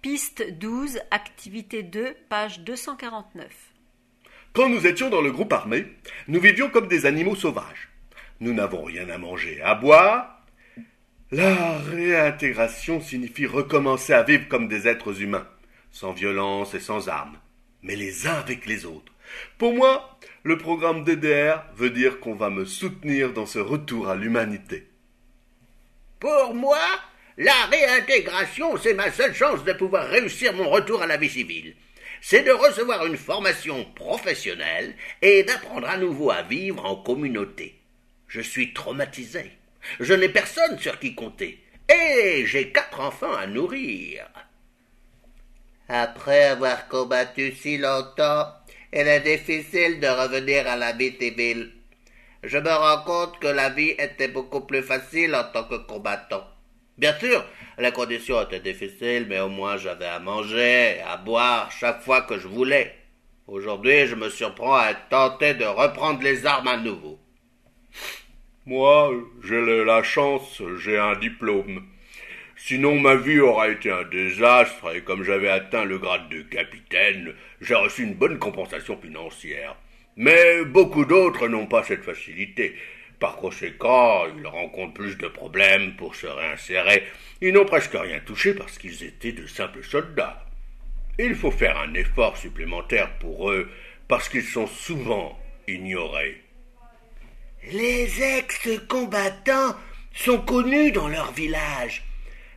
Piste 12, activité 2, page 249. Quand nous étions dans le groupe armé, nous vivions comme des animaux sauvages. Nous n'avons rien à manger, à boire. La réintégration signifie recommencer à vivre comme des êtres humains, sans violence et sans armes, mais les uns avec les autres. Pour moi, le programme DDR veut dire qu'on va me soutenir dans ce retour à l'humanité. Pour moi, la réintégration, c'est ma seule chance de pouvoir réussir mon retour à la vie civile. C'est de recevoir une formation professionnelle et d'apprendre à nouveau à vivre en communauté. Je suis traumatisé. Je n'ai personne sur qui compter. Et j'ai 4 enfants à nourrir. Après avoir combattu si longtemps, il est difficile de revenir à la vie civile. Je me rends compte que la vie était beaucoup plus facile en tant que combattant. Bien sûr, les conditions étaient difficiles, mais au moins j'avais à manger et à boire chaque fois que je voulais. Aujourd'hui, je me surprends à être tenté de reprendre les armes à nouveau. Moi, j'ai la chance, j'ai un diplôme. Sinon, ma vie aurait été un désastre et comme j'avais atteint le grade de capitaine, j'ai reçu une bonne compensation financière. Mais beaucoup d'autres n'ont pas cette facilité. Par conséquent, ils rencontrent plus de problèmes pour se réinsérer. Ils n'ont presque rien touché parce qu'ils étaient de simples soldats. Il faut faire un effort supplémentaire pour eux parce qu'ils sont souvent ignorés. Les ex-combattants sont connus dans leur village.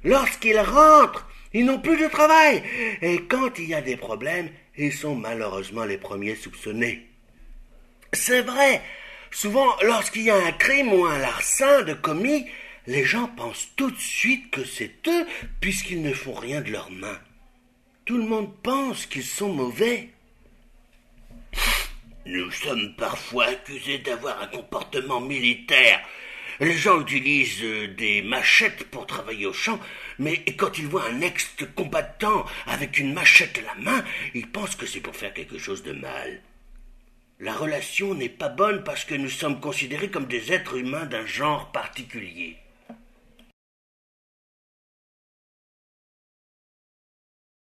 Lorsqu'ils rentrent, ils n'ont plus de travail. Et quand il y a des problèmes, ils sont malheureusement les premiers soupçonnés. C'est vrai, souvent lorsqu'il y a un crime ou un larcin de commis, les gens pensent tout de suite que c'est eux puisqu'ils ne font rien de leurs mains. Tout le monde pense qu'ils sont mauvais. Nous sommes parfois accusés d'avoir un comportement militaire. Les gens utilisent des machettes pour travailler au champ, mais quand ils voient un ex-combattant avec une machette à la main, ils pensent que c'est pour faire quelque chose de mal. La relation n'est pas bonne parce que nous sommes considérés comme des êtres humains d'un genre particulier.